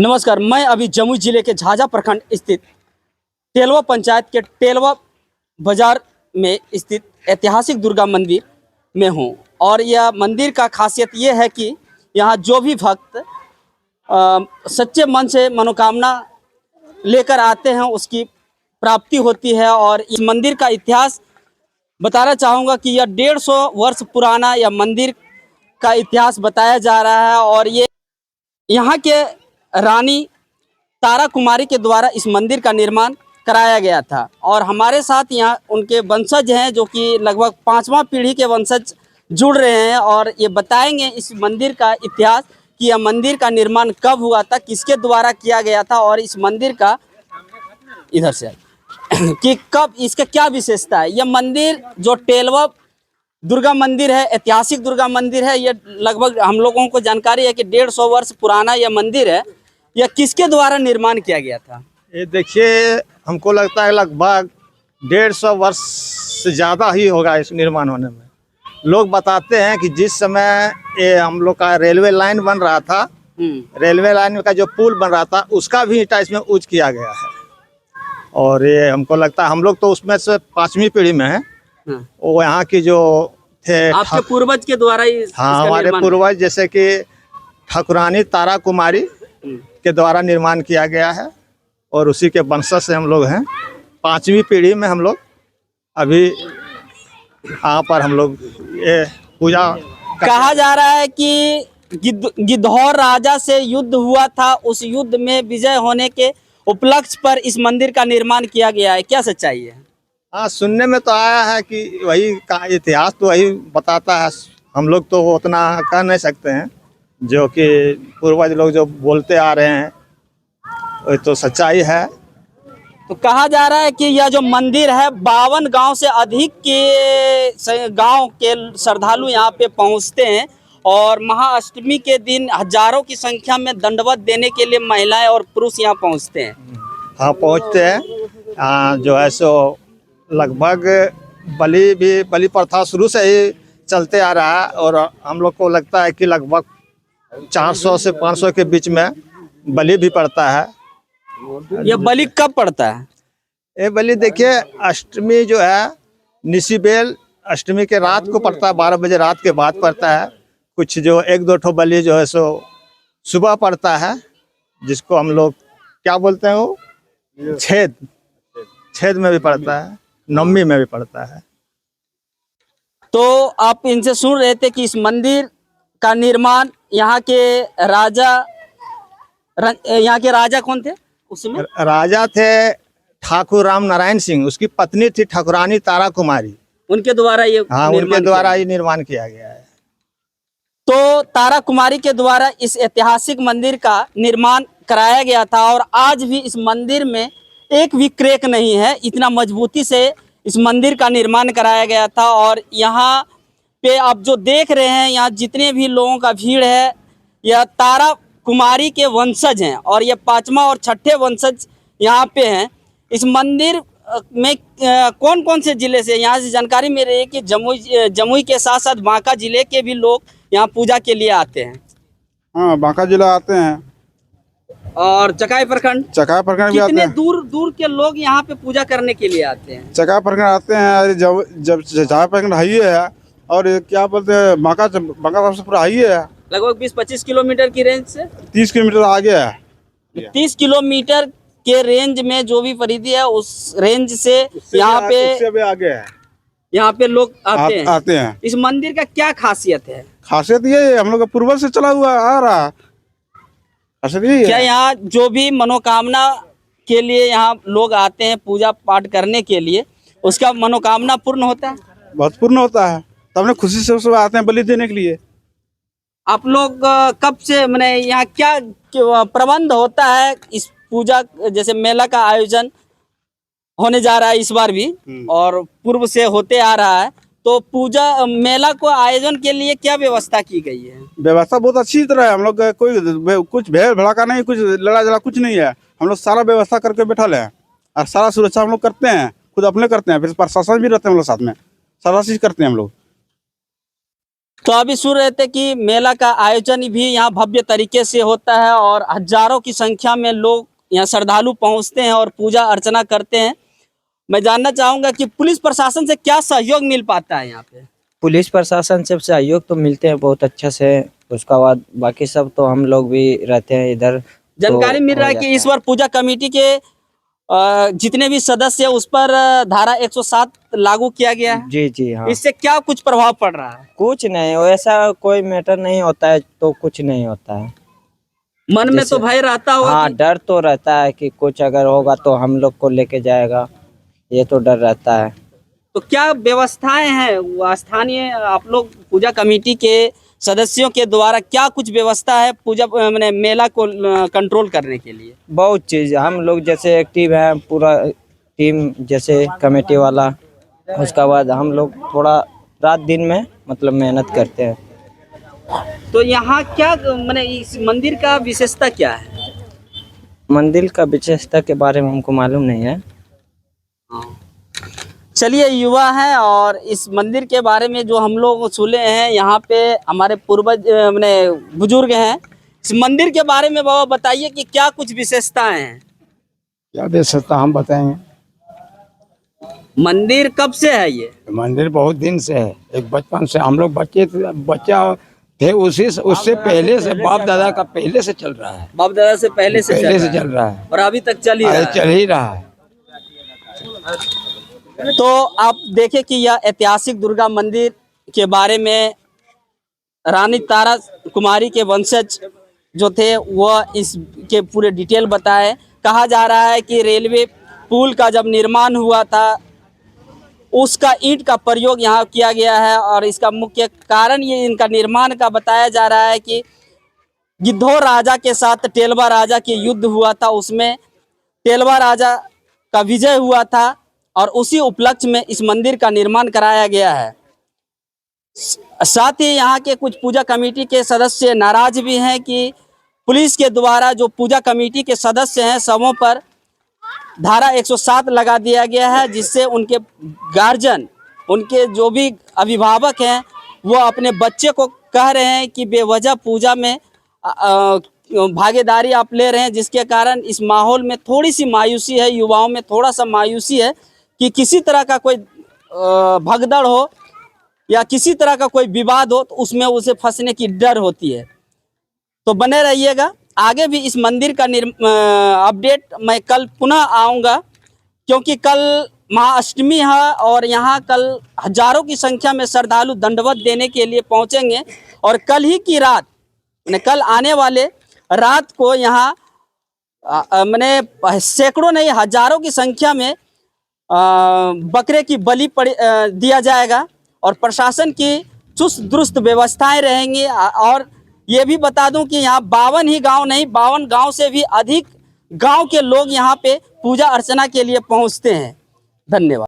नमस्कार, मैं अभी जमुई जिले के झाझा प्रखंड स्थित टेलवा पंचायत के टेलवा बाजार में स्थित ऐतिहासिक दुर्गा मंदिर में हूं और यह मंदिर का खासियत ये है कि यहाँ जो भी भक्त सच्चे मन से मनोकामना लेकर आते हैं उसकी प्राप्ति होती है। और इस मंदिर का इतिहास बताना चाहूँगा कि यह 150 वर्ष पुराना यह मंदिर का इतिहास बताया जा रहा है और ये यहाँ के रानी तारा कुमारी के द्वारा इस मंदिर का निर्माण कराया गया था। और हमारे साथ यहाँ उनके वंशज हैं जो कि लगभग 5वां पीढ़ी के वंशज जुड़ रहे हैं और ये बताएंगे इस मंदिर का इतिहास कि यह मंदिर का निर्माण कब हुआ था, किसके द्वारा किया गया था और इस मंदिर का इधर से कि कब इसका क्या विशेषता है। यह मंदिर जो टेलवा दुर्गा मंदिर है, ऐतिहासिक दुर्गा मंदिर है, ये लगभग हम लोगों को जानकारी है कि 150 वर्ष पुराना यह मंदिर है। यह किसके द्वारा निर्माण किया गया था? ये देखिए, हमको लगता है लगभग 150 वर्ष से ज़्यादा ही होगा इस निर्माण होने में। लोग बताते हैं कि जिस समय ये हम लोग का रेलवे लाइन बन रहा था, रेलवे लाइन का जो पुल बन रहा था उसका भी ईंटा इसमें यूज किया गया है। और ये हमको लगता है हम लोग तो उसमें से 5वीं पीढ़ी में है। वो यहाँ की जो थे आपके पूर्वज के द्वारा हाँ, हमारे पूर्वज जैसे कि ठाकुरानी तारा कुमारी के द्वारा निर्माण किया गया है और उसी के वंशज से हम लोग हैं। 5वीं पीढ़ी में हम लोग अभी यहाँ पर हम लोग ये पूजा कहा जा रहा है कि गिद्धौर राजा से युद्ध हुआ था, उस युद्ध में विजय होने के उपलक्ष्य पर इस मंदिर का निर्माण किया गया है। क्या सच्चाई है? हाँ, सुनने में तो आया है कि वही का इतिहास तो वही बताता है। हम लोग तो उतना कह नहीं सकते हैं, जो कि पूर्वज लोग जो बोलते आ रहे हैं वो तो सच्चाई है। तो कहा जा रहा है कि यह जो मंदिर है 52 गांव से अधिक के गांव के श्रद्धालु यहाँ पे पहुँचते हैं और महाअष्टमी के दिन हजारों की संख्या में दंडवत देने के लिए महिलाएं और पुरुष यहाँ पहुँचते हैं। हाँ, पहुँचते हैं। जो है सो लगभग बलि प्रथा शुरू से ही चलते आ रहा है और हम लोग को लगता है कि लगभग 400 से 500 के बीच में बलि भी पड़ता है। यह बलि कब पड़ता है? ये बलि देखिए, अष्टमी जो है निशिबेल अष्टमी के रात को पड़ता है, 12 बजे रात के बाद पड़ता है। कुछ जो 1-2 ठो बलि जो है सो सुबह पड़ता है, जिसको हम लोग क्या बोलते हैं, वो छेद में भी पड़ता है, नवमी में भी पड़ता है। तो आप इनसे सुन रहे थे कि इस मंदिर का निर्माण यहाँ के राजा कौन थे उसमें? राजा थे ठाकुर राम नारायण सिंह, उसकी पत्नी थी ठाकुरानी तारा कुमारी, उनके द्वारा ये उनके द्वारा ये निर्माण किया गया है। तो तारा कुमारी के द्वारा इस ऐतिहासिक मंदिर का निर्माण कराया गया था और आज भी इस मंदिर में एक भी क्रैक नहीं है, इतना मजबूती से इस मंदिर का निर्माण कराया गया था। और यहाँ पे आप जो देख रहे हैं, यहाँ जितने भी लोगों का भीड़ है, यह तारा कुमारी के वंशज हैं और ये 5वां और 6ठे वंशज यहाँ पे हैं। इस मंदिर में कौन कौन से जिले से, यहाँ से जानकारी मेरे है कि जमुई के साथ साथ बांका जिले के भी लोग यहाँ पूजा के लिए आते हैं। हाँ, बांका जिला आते हैं और चकाई प्रखंड भी आते कितने हैं। दूर दूर के लोग यहाँ पे पूजा करने के लिए आते हैं? चकाई प्रखंड आते हैं। जब चकाई प्रखंड हाईवे है और ये क्या बोलते हैं, बांका सबसे पूरा हाईवे है। लगभग 20-25 किलोमीटर की रेंज से 30 किलोमीटर आगे है। 30 किलोमीटर के रेंज में जो भी परिधि है उस रेंज से यहाँ पे आगे है। यहाँ पे लोग आते हैं। इस मंदिर का क्या खासियत है? खासियत ये है, हम लोग का पूर्वज से चला हुआ आ रहा। खासियत यही है। क्या यहाँ जो भी मनोकामना के लिए यहाँ लोग आते हैं पूजा पाठ करने के लिए, उसका मनोकामना पूर्ण होता है? बहुत पूर्ण होता है, तब हमने खुशी से सब आते हैं बलि देने के लिए। आप लोग कब से मैंने यहाँ क्या प्रबंध होता है इस पूजा, जैसे मेला का आयोजन होने जा रहा है इस बार भी और पूर्व से होते आ रहा है, तो पूजा मेला को आयोजन के लिए क्या व्यवस्था की गई है? व्यवस्था बहुत अच्छी तरह है। हम लोग कोई कुछ भेड़ भड़का नहीं, कुछ लड़ा झगड़ा कुछ नहीं है। हम लोग सारा व्यवस्था करके बैठल है और सारा सुरक्षा हम लोग करते हैं, खुद अपने करते हैं, फिर प्रशासन भी रहते हैं हम लोग साथ में, सारा चीज करते हैं हम लोग। तो अभी सुन रहे थे कि मेला का आयोजन भी यहाँ भव्य तरीके से होता है और हजारों की संख्या में लोग यहाँ श्रद्धालु पहुँचते हैं और पूजा अर्चना करते हैं। मैं जानना चाहूँगा कि पुलिस प्रशासन से क्या सहयोग मिल पाता है यहाँ पे? पुलिस प्रशासन से सहयोग तो मिलते हैं बहुत अच्छा से। उसका बाद बाकी सब तो हम लोग भी रहते हैं इधर। जानकारी तो मिल रहा है हो कि जाता इस बार पूजा कमेटी के जितने भी सदस्य हैं उस पर धारा 107 लागू किया गया है। जी जी हाँ। इससे क्या कुछ प्रभाव पड़ रहा है? कुछ नहीं, वैसा कोई मैटर नहीं होता है तो कुछ नहीं होता है। मन में जैसे- तो भय रहता होगा हाँ, कि डर तो रहता है कि कुछ अगर होगा तो हम लोग को लेके जाएगा, ये तो डर रहता है। तो क्या व्यवस्थाएं हैं वो स्थानीय आप लोग पूजा कमेटी के सदस्यों के द्वारा क्या कुछ व्यवस्था है पूजा मैंने मेला को कंट्रोल करने के लिए? बहुत चीज़ हम लोग जैसे एक्टिव हैं, पूरा टीम जैसे कमेटी वाला। उसका बाद हम लोग थोड़ा रात दिन में मतलब मेहनत करते हैं। तो यहाँ क्या मैंने इस मंदिर का विशेषता क्या है? मंदिर का विशेषता के बारे में हमको मालूम नहीं है। चलिए, युवा हैं और इस मंदिर के बारे में जो हम लोग सुने हैं, यहाँ पे हमारे पूर्वज मैंने बुजुर्ग हैं। इस मंदिर के बारे में बाबा बताइए कि क्या कुछ विशेषताएं हैं? क्या विशेषता हम बताएंगे। मंदिर कब से है ये? मंदिर बहुत दिन से है, एक बचपन से हम लोग बच्चा थे उससे पहले से बाप दादा का पहले से चल रहा है। बाप दादा से पहले से चल रहा है और अभी तक चल ही रहा है। चल ही रहा है। तो आप देखें कि यह ऐतिहासिक दुर्गा मंदिर के बारे में रानी तारा कुमारी के वंशज जो थे वह इसके पूरे डिटेल बताए। कहा जा रहा है कि रेलवे पुल का जब निर्माण हुआ था उसका ईंट का प्रयोग यहाँ किया गया है और इसका मुख्य कारण ये इनका निर्माण का बताया जा रहा है कि गिद्धौर राजा के साथ टेलवा राजा के युद्ध हुआ था, उसमें टेलवा राजा का विजय हुआ था और उसी उपलक्ष्य में इस मंदिर का निर्माण कराया गया है। साथ ही यहाँ के कुछ पूजा कमेटी के सदस्य नाराज भी हैं कि पुलिस के द्वारा जो पूजा कमेटी के सदस्य हैं सबों पर धारा 107 लगा दिया गया है, जिससे उनके गार्जियन, उनके जो भी अभिभावक हैं वो अपने बच्चे को कह रहे हैं कि बेवजह पूजा में भागीदारी आप ले रहे हैं, जिसके कारण इस माहौल में थोड़ी सी मायूसी है, युवाओं में थोड़ा सा मायूसी है कि किसी तरह का कोई भगदड़ हो या किसी तरह का कोई विवाद हो तो उसमें उसे फंसने की डर होती है। तो बने रहिएगा, आगे भी इस मंदिर का अपडेट मैं कल पुनः आऊँगा, क्योंकि कल महाअष्टमी है और यहाँ कल हजारों की संख्या में श्रद्धालु दंडवत देने के लिए पहुँचेंगे और कल ही की रात कल आने वाले रात को यहाँ मैंने सैकड़ों नहीं हजारों की संख्या में बकरे की बलि दिया जाएगा और प्रशासन की चुस्त दुरुस्त व्यवस्थाएं रहेंगी। और ये भी बता दूं कि यहाँ 52 ही गांव नहीं, 52 गांव से भी अधिक गांव के लोग यहाँ पे पूजा अर्चना के लिए पहुँचते हैं। धन्यवाद।